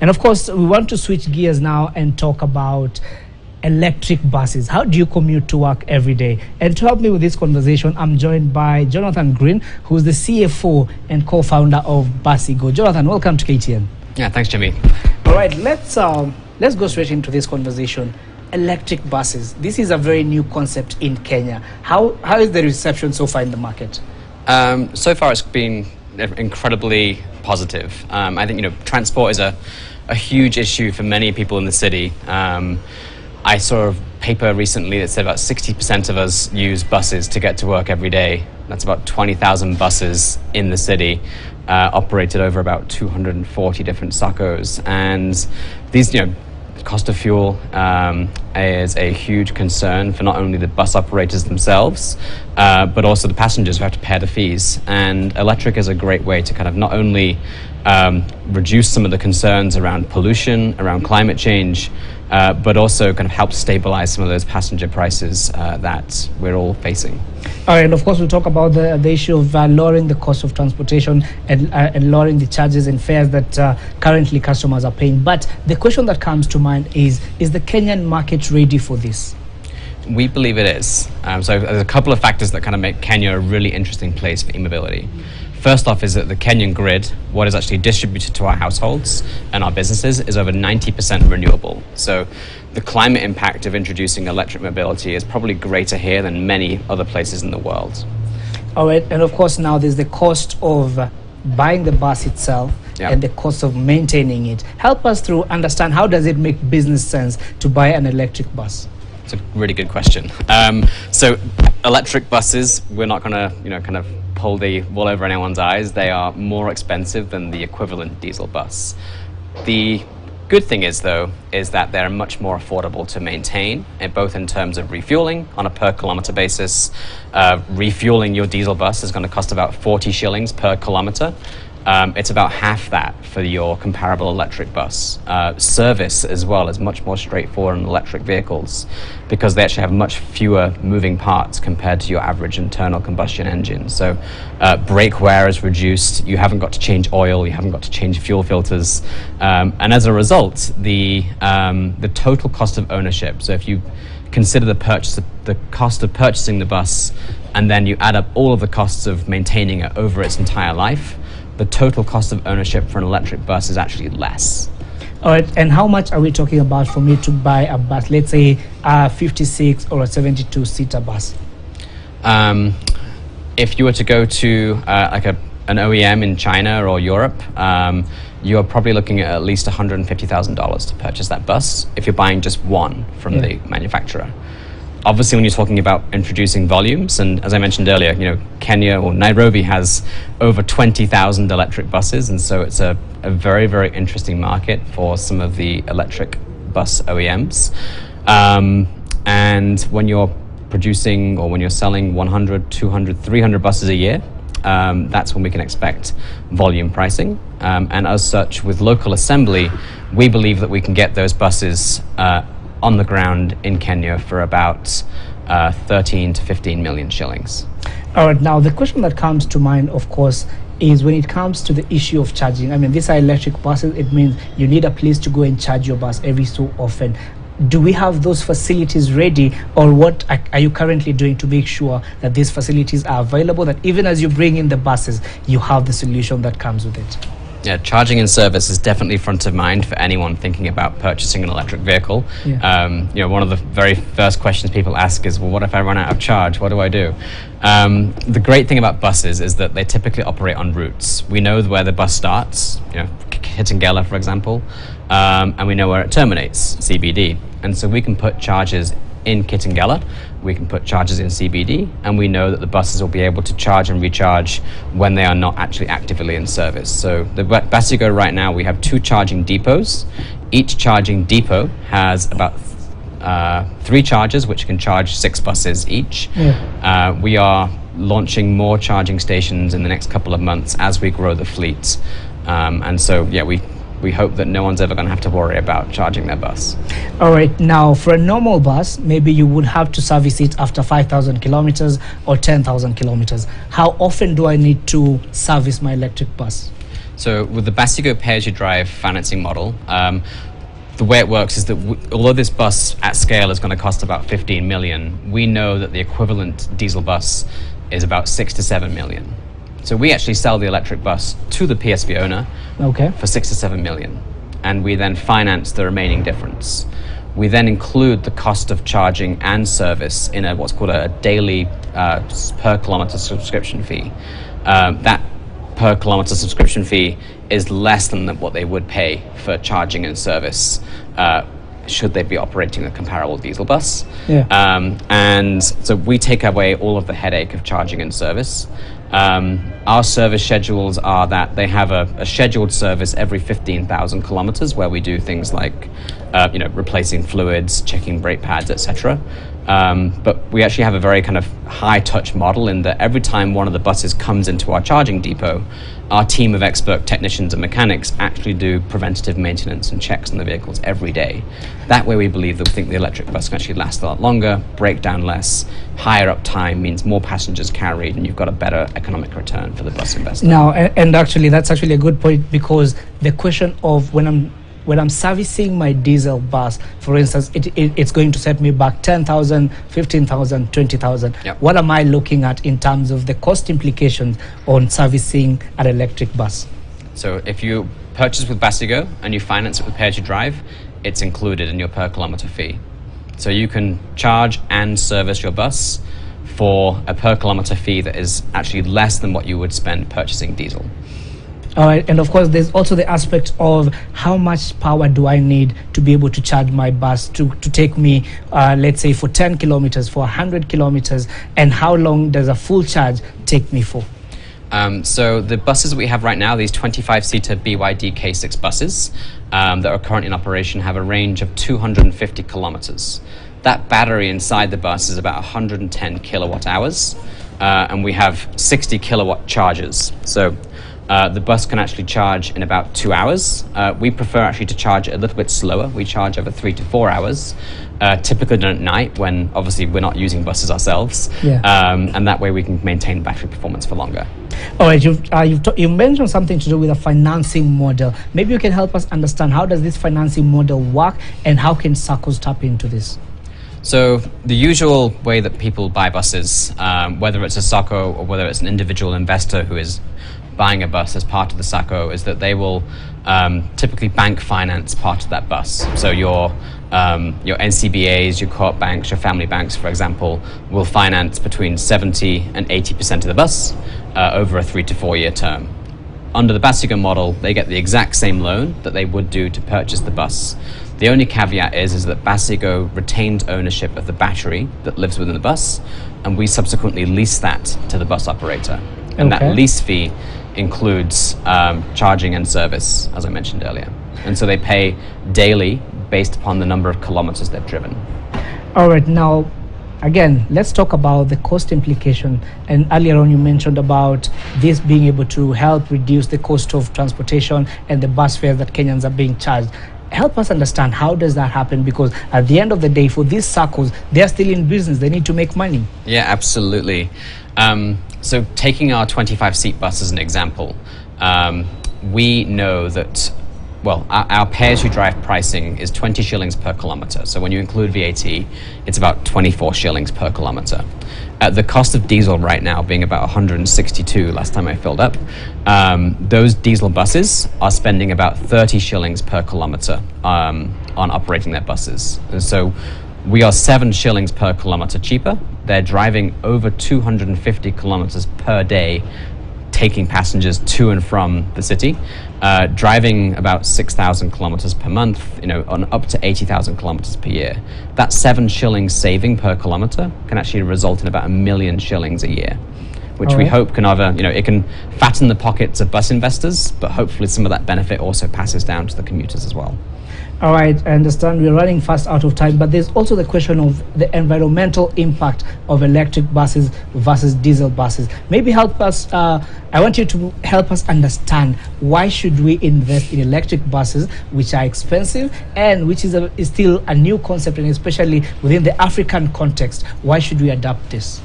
And of course, we want to switch gears now and talk about electric buses. How do you commute to work every day? And to help me with this conversation, I'm joined by Jonathan Green, who's the CFO and co-founder of Busigo. Jonathan, welcome to KTN. Yeah, thanks, Jimmy. All right, let's go straight into this conversation. Electric buses. This is a very new concept in Kenya. How is the reception so far in the market? So far, it's been incredibly positive. I think transport is a huge issue for many people in the city. I saw a paper recently that said about 60% of us use buses to get to work every day. That's about 20,000 buses in the city, operated over about 240 different SACCOs. And these, cost of fuel is a huge concern for not only the bus operators themselves, but also the passengers who have to pay the fees. And electric is a great way to kind of not only reduce some of the concerns around pollution, around climate change, but also kind of help stabilize some of those passenger prices that we're all facing. All right, and of course we'll talk about the issue of lowering the cost of transportation and lowering the charges and fares that currently customers are paying. But the question that comes to mind is the Kenyan market ready for this? We believe it is. So there's a couple of factors that kind of make Kenya a really interesting place for e-mobility. First off is that the Kenyan grid, what is actually distributed to our households and our businesses, is over 90% renewable. So the climate impact of introducing electric mobility is probably greater here than many other places in the world. All right, and of course now there's the cost of buying the bus itself and the cost of maintaining it. Help us through understand how does it make business sense to buy an electric bus? It's a really good question. So electric buses, we're not going to, kind of pull the wool over anyone's eyes. They are more expensive than the equivalent diesel bus. The good thing is, though, is that they're much more affordable to maintain, both in terms of refueling on a per kilometer basis. Refueling your diesel bus is going to cost about 40 shillings per kilometer. It's about half that for your comparable electric bus. Service as well is much more straightforward in electric vehicles because they actually have much fewer moving parts compared to your average internal combustion engine. So brake wear is reduced, you haven't got to change oil, you haven't got to change fuel filters, and as a result, the total cost of ownership, so if you consider the cost of purchasing the bus and then you add up all of the costs of maintaining it over its entire life, the total cost of ownership for an electric bus is actually less. All right, and how much are we talking about for me to buy a bus, let's say a 56 or a 72-seater bus? If you were to go to an OEM in China or Europe, you're probably looking at least $150,000 to purchase that bus if you're buying just one from the manufacturer. Obviously, when you're talking about introducing volumes, and as I mentioned earlier, Kenya or Nairobi has over 20,000 electric buses, and so it's a very, very interesting market for some of the electric bus OEMs. And when you're producing or when you're selling 100, 200, 300 buses a year, that's when we can expect volume pricing. And as such, with local assembly, we believe that we can get those buses on the ground in Kenya for about 13 to 15 million shillings. All right, now the question that comes to mind, of course, is when it comes to the issue of charging. I mean, these are electric buses. It means you need a place to go and charge your bus every so often. Do we have those facilities ready, or what are you currently doing to make sure that these facilities are available, that even as you bring in the buses, you have the solution that comes with it? Yeah, charging and service is definitely front of mind for anyone thinking about purchasing an electric vehicle. One of the very first questions people ask is, well, what if I run out of charge? What do I do? The great thing about buses is that they typically operate on routes. We know where the bus starts, Kitengela, for example, and we know where it terminates, CBD. And so we can put chargers in Kitengela, we can put chargers in CBD, and we know that the buses will be able to charge and recharge when they are not actually actively in service. So the Busigo right now, we have 2 charging depots. Each charging depot has about 3 chargers, which can charge 6 buses each. We are launching more charging stations in the next couple of months as we grow the fleet. And so, we hope that no one's ever going to have to worry about charging their bus. All right, now for a normal bus, maybe you would have to service it after 5,000 kilometers or 10,000 kilometers. How often do I need to service my electric bus? So with the Basigo pay-as-you-drive financing model, the way it works is that although this bus at scale is going to cost about 15 million, we know that the equivalent diesel bus is about 6 to 7 million. So we actually sell the electric bus to the PSV owner for 6 to 7 million, and we then finance the remaining difference. We then include the cost of charging and service in what's called a daily per kilometer subscription fee. That per kilometer subscription fee is less than what they would pay for charging and service should they be operating a comparable diesel bus. And so we take away all of the headache of charging and service. Our service schedules are that they have a scheduled service every 15,000 kilometers where we do things like replacing fluids, checking brake pads, etc. But we actually have a very kind of high touch model in that every time one of the buses comes into our charging depot, our team of expert technicians and mechanics actually do preventative maintenance and checks on the vehicles every day. That way we think the electric bus can actually last a lot longer, break down less, higher uptime means more passengers carried, and you've got a better economic return for the bus investor. Now, and actually that's actually a good point, because the question of when I'm servicing my diesel bus, for instance, it's going to set me back 10,000, 15,000, 20,000. What am I looking at in terms of the cost implications on servicing an electric bus? So if you purchase with Basigo and you finance it with pay-as-you-drive, it's included in your per kilometer fee. So you can charge and service your bus for a per kilometer fee that is actually less than what you would spend purchasing diesel. All right, and of course there's also the aspect of how much power do I need to be able to charge my bus to take me, let's say, for 10 kilometers, for 100 kilometers, and how long does a full charge take me for? So the buses that we have right now, these 25-seater BYD K6 buses that are currently in operation, have a range of 250 kilometers. That battery inside the bus is about 110 kilowatt hours, and we have 60 kilowatt chargers. So the bus can actually charge in about 2 hours. We prefer actually to charge it a little bit slower. We charge over 3 to 4 hours, typically done at night when obviously we're not using buses ourselves. And that way we can maintain battery performance for longer. All right, you mentioned something to do with a financing model. Maybe you can help us understand, how does this financing model work and how can SACCOs tap into this? So the usual way that people buy buses, whether it's a SACCO or whether it's an individual investor who is buying a bus as part of the SACCO, is that they will typically bank finance part of that bus. So your NCBAs, your co-op banks, your family banks, for example, will finance between 70 and 80% of the bus over a 3 to 4 year term. Under the Basigo model, they get the exact same loan that they would do to purchase the bus. The only caveat is that Basigo retains ownership of the battery that lives within the bus, and we subsequently lease that to the bus operator. And that lease fee includes charging and service, as I mentioned earlier. And so they pay daily based upon the number of kilometers they've driven. All right, now, again, let's talk about the cost implication. And earlier on you mentioned about this being able to help reduce the cost of transportation and the bus fares that Kenyans are being charged. Help us understand, how does that happen? Because at the end of the day, for these SACCOs, they're still in business. They need to make money. Yeah, absolutely. So taking our 25-seat bus as an example, we know that, well, our pay-as-you-drive pricing is 20 shillings per kilometer. So when you include VAT, it's about 24 shillings per kilometer. At the cost of diesel right now being about 162 last time I filled up, those diesel buses are spending about 30 shillings per kilometer on operating their buses. And so we are 7 shillings per kilometer cheaper. They're driving over 250 kilometers per day, taking passengers to and from the city, driving about 6,000 kilometers per month, on up to 80,000 kilometers per year. That 7 shillings saving per kilometer can actually result in about 1 million shillings a year, which we hope can either, it can fatten the pockets of bus investors, but hopefully some of that benefit also passes down to the commuters as well. All right, I understand we're running fast out of time, but there's also the question of the environmental impact of electric buses versus diesel buses. Maybe help us, I want you to help us understand, why should we invest in electric buses, which are expensive and which is still a new concept, and especially within the African context, why should we adopt this?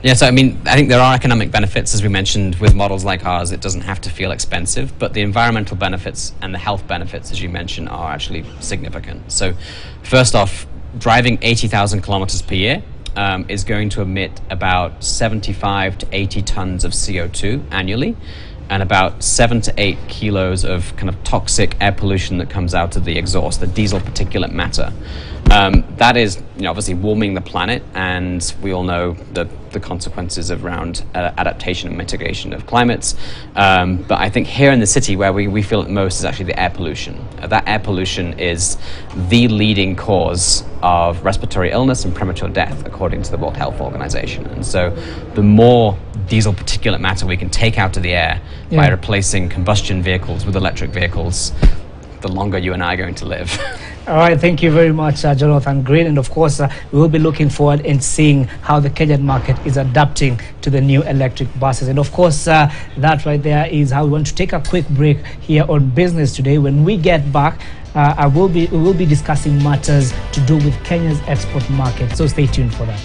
Yeah, so I mean, I think there are economic benefits, as we mentioned, with models like ours. It doesn't have to feel expensive, but the environmental benefits and the health benefits, as you mentioned, are actually significant. So first off, driving 80,000 kilometers per year is going to emit about 75 to 80 tons of CO2 annually, and about 7 to 8 kilos of kind of toxic air pollution that comes out of the exhaust, the diesel particulate matter. That is, obviously warming the planet, and we all know the consequences around adaptation and mitigation of climates. But I think here in the city where we feel it most is actually the air pollution. That air pollution is the leading cause of respiratory illness and premature death, according to the World Health Organization. And so the more diesel particulate matter we can take out of the air by replacing combustion vehicles with electric vehicles, the longer you and I are going to live. All right, thank you very much, Jonathan. Great, and of course, we will be looking forward in seeing how the Kenyan market is adapting to the new electric buses. And of course, that right there is how we want to take a quick break here on Business Today. When we get back, we will be discussing matters to do with Kenya's export market. So stay tuned for that.